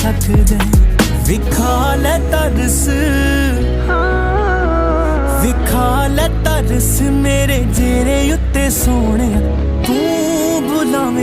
सकदे। विखा ले तरस, विखा ले तरस मेरे जेरे उत्ते सोने, तू बुलावे।